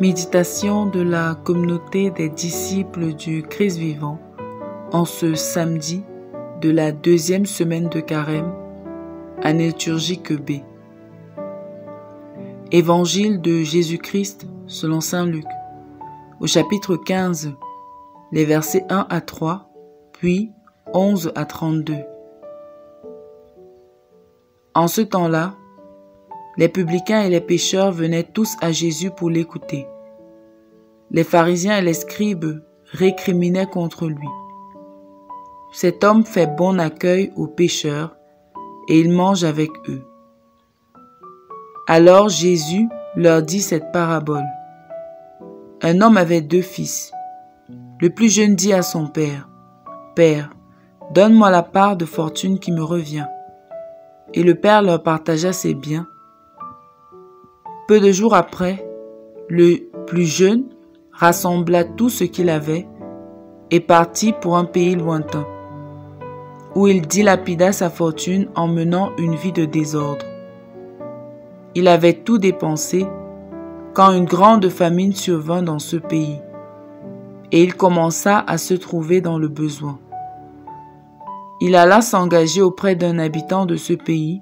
Méditation de la communauté des disciples du Christ vivant en ce samedi de la deuxième semaine de Carême, année liturgique B. Évangile de Jésus-Christ selon saint Luc, au chapitre 15, les versets 1 à 3, puis 11 à 32. En ce temps-là, les publicains et les pécheurs venaient tous à Jésus pour l'écouter. Les pharisiens et les scribes récriminaient contre lui. Cet homme fait bon accueil aux pécheurs et il mange avec eux. Alors Jésus leur dit cette parabole. Un homme avait 2 fils. Le plus jeune dit à son père, « Père, donne-moi la part de fortune qui me revient. » Et le père leur partagea ses biens. Peu de jours après, le plus jeune rassembla tout ce qu'il avait et partit pour un pays lointain, où il dilapida sa fortune en menant une vie de désordre. Il avait tout dépensé quand une grande famine survint dans ce pays, et il commença à se trouver dans le besoin. Il alla s'engager auprès d'un habitant de ce pays,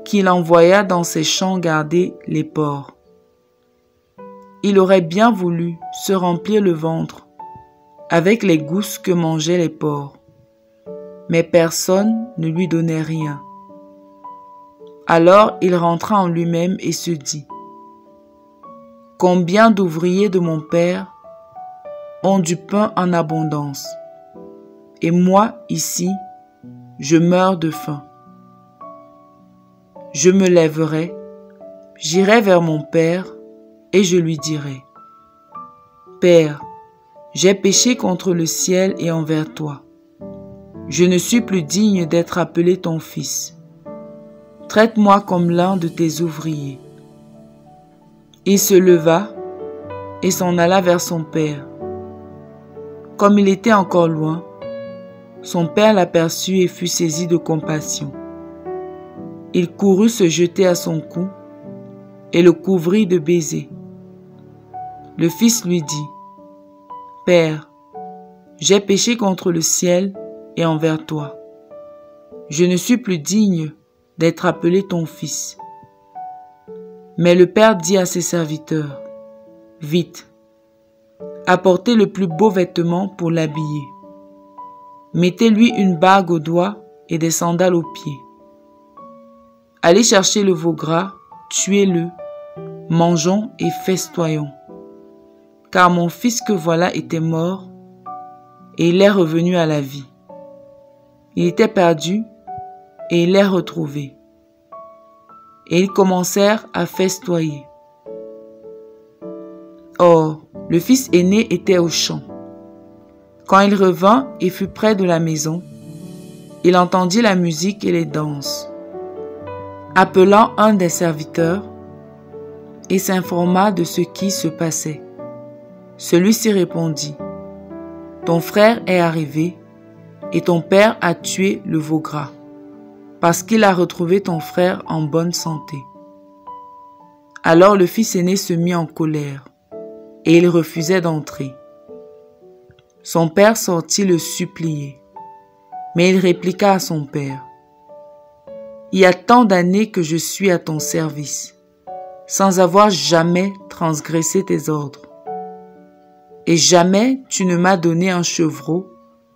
qu'il envoya dans ses champs garder les porcs. Il aurait bien voulu se remplir le ventre avec les gousses que mangeaient les porcs, mais personne ne lui donnait rien. Alors il rentra en lui-même et se dit, « Combien d'ouvriers de mon père ont du pain en abondance, et moi, ici, je meurs de faim. Je me lèverai, j'irai vers mon père, et je lui dirai, « Père, j'ai péché contre le ciel et envers toi. Je ne suis plus digne d'être appelé ton fils. Traite-moi comme l'un de tes ouvriers. » Il se leva et s'en alla vers son père. Comme il était encore loin, son père l'aperçut et fut saisi de compassion. Il courut se jeter à son cou et le couvrit de baisers. Le fils lui dit, « Père, j'ai péché contre le ciel et envers toi. Je ne suis plus digne d'être appelé ton fils. » Mais le père dit à ses serviteurs, « Vite, apportez le plus beau vêtement pour l'habiller. Mettez-lui une bague au doigt et des sandales aux pieds. Allez chercher le veau gras, tuez-le, mangeons et festoyons. Car mon fils que voilà était mort, et il est revenu à la vie. Il était perdu, et il est retrouvé. » Et ils commencèrent à festoyer. Or, le fils aîné était au champ. Quand il revint et fut près de la maison, il entendit la musique et les danses. Appelant un des serviteurs, il s'informa de ce qui se passait. Celui-ci répondit, « Ton frère est arrivé et ton père a tué le veau gras, parce qu'il a retrouvé ton frère en bonne santé. » Alors le fils aîné se mit en colère et il refusait d'entrer. Son père sortit le supplier, mais il répliqua à son père, « Il y a tant d'années que je suis à ton service, sans avoir jamais transgressé tes ordres. Et jamais tu ne m'as donné un chevreau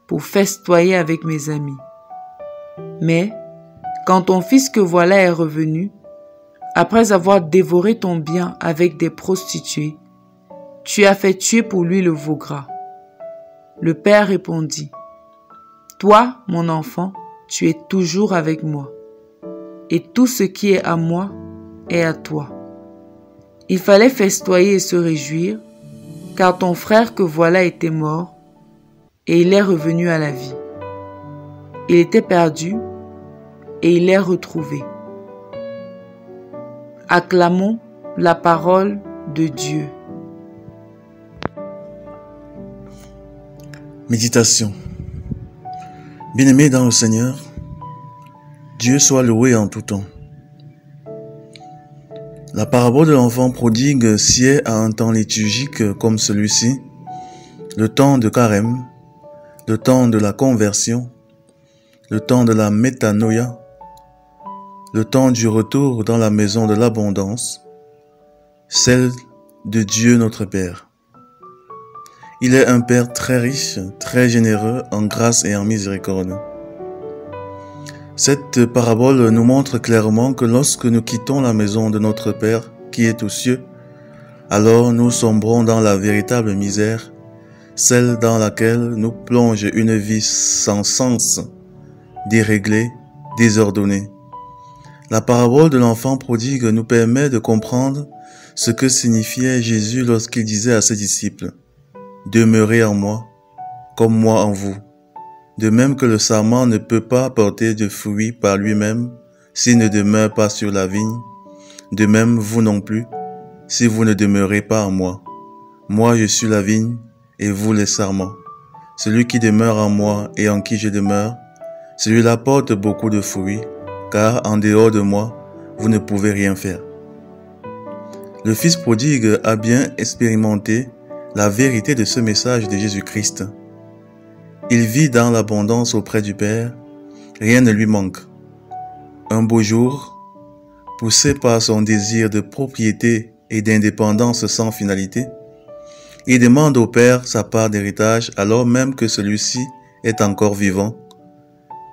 pour festoyer avec mes amis. Mais quand ton fils que voilà est revenu, après avoir dévoré ton bien avec des prostituées, tu as fait tuer pour lui le veau gras. » Le père répondit, « Toi, mon enfant, tu es toujours avec moi, et tout ce qui est à moi est à toi. Il fallait festoyer et se réjouir, car ton frère que voilà était mort, et il est revenu à la vie. Il était perdu, et il est retrouvé. » Acclamons la parole de Dieu. Méditation. Bien-aimés dans le Seigneur, Dieu soit loué en tout temps. La parabole de l'enfant prodigue sied à un temps liturgique comme celui-ci, le temps de carême, le temps de la conversion, le temps de la métanoïa, le temps du retour dans la maison de l'abondance, celle de Dieu notre Père. Il est un Père très riche, très généreux en grâce et en miséricorde. Cette parabole nous montre clairement que lorsque nous quittons la maison de notre Père qui est aux cieux, alors nous sombrons dans la véritable misère, celle dans laquelle nous plonge une vie sans sens, déréglée, désordonnée. La parabole de l'enfant prodigue nous permet de comprendre ce que signifiait Jésus lorsqu'il disait à ses disciples « Demeurez en moi, comme moi en vous ». De même que le sarment ne peut pas porter de fruits par lui-même s'il ne demeure pas sur la vigne, de même vous non plus, si vous ne demeurez pas en moi. Moi je suis la vigne et vous les sarments. Celui qui demeure en moi et en qui je demeure, celui-là porte beaucoup de fruits, car en dehors de moi, vous ne pouvez rien faire. Le Fils prodigue a bien expérimenté la vérité de ce message de Jésus-Christ. Il vit dans l'abondance auprès du Père, rien ne lui manque. Un beau jour, poussé par son désir de propriété et d'indépendance sans finalité, il demande au Père sa part d'héritage alors même que celui-ci est encore vivant.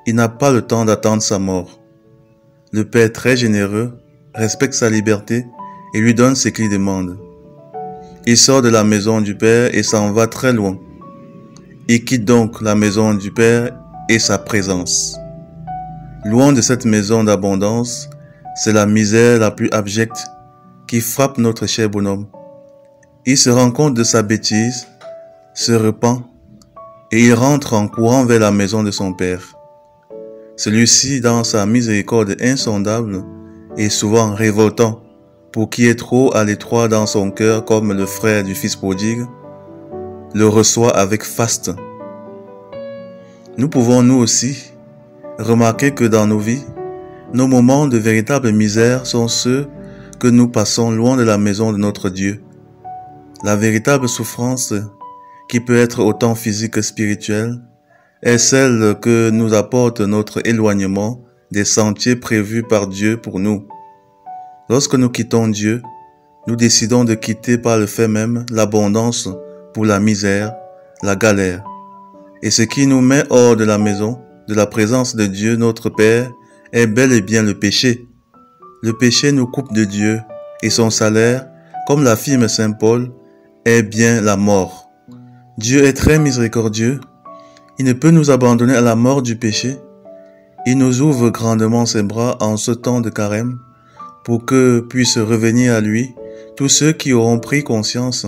Il n'a pas le temps d'attendre sa mort. Le Père très généreux respecte sa liberté et lui donne ce qu'il demande. Il sort de la maison du Père et s'en va très loin. Il quitte donc la maison du Père et sa présence. Loin de cette maison d'abondance, c'est la misère la plus abjecte qui frappe notre cher bonhomme. Il se rend compte de sa bêtise, se repent et il rentre en courant vers la maison de son Père. Celui-ci, dans sa miséricorde insondable et souvent révoltant, pour qui est trop à l'étroit dans son cœur comme le frère du Fils prodigue, le reçoit avec faste. Nous pouvons nous aussi remarquer que dans nos vies, nos moments de véritable misère sont ceux que nous passons loin de la maison de notre Dieu. La véritable souffrance, qui peut être autant physique que spirituelle, est celle que nous apporte notre éloignement des sentiers prévus par Dieu pour nous. Lorsque nous quittons Dieu, nous décidons de quitter par le fait même l'abondance pour la misère, la galère. Et ce qui nous met hors de la maison, de la présence de Dieu notre Père, est bel et bien le péché. Le péché nous coupe de Dieu et son salaire, comme l'affirme Saint Paul, est bien la mort. Dieu est très miséricordieux. Il ne peut nous abandonner à la mort du péché. Il nous ouvre grandement ses bras en ce temps de carême pour que puissent revenir à lui tous ceux qui auront pris conscience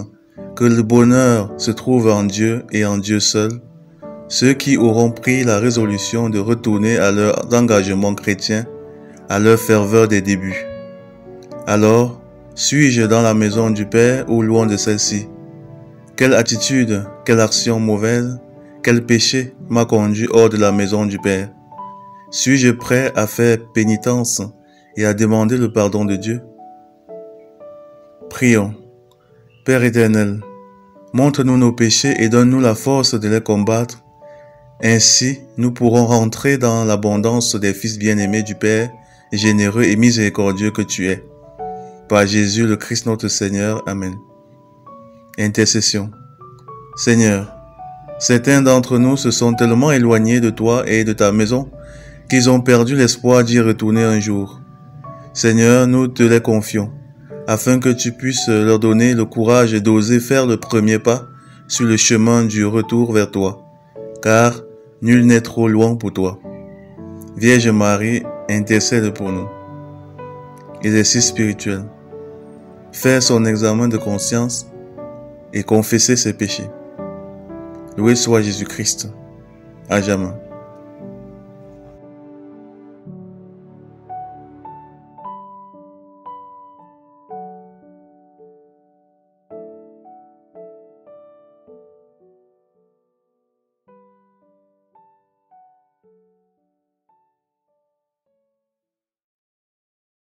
que le bonheur se trouve en Dieu et en Dieu seul, ceux qui auront pris la résolution de retourner à leur engagement chrétien, à leur ferveur des débuts. Alors, suis-je dans la maison du Père ou loin de celle-ci? Quelle attitude, quelle action mauvaise, quel péché m'a conduit hors de la maison du Père? Suis-je prêt à faire pénitence et à demander le pardon de Dieu? Prions. Père éternel, montre-nous nos péchés et donne-nous la force de les combattre. Ainsi, nous pourrons rentrer dans l'abondance des fils bien-aimés du Père, généreux et miséricordieux que tu es. Par Jésus le Christ notre Seigneur. Amen. Intercession. Seigneur, certains d'entre nous se sont tellement éloignés de toi et de ta maison qu'ils ont perdu l'espoir d'y retourner un jour. Seigneur, nous te les confions, afin que tu puisses leur donner le courage d'oser faire le premier pas sur le chemin du retour vers toi, car nul n'est trop loin pour toi. Vierge Marie, intercède pour nous. Exercice spirituel. Faire son examen de conscience et confesser ses péchés. Loué soit Jésus-Christ, à jamais.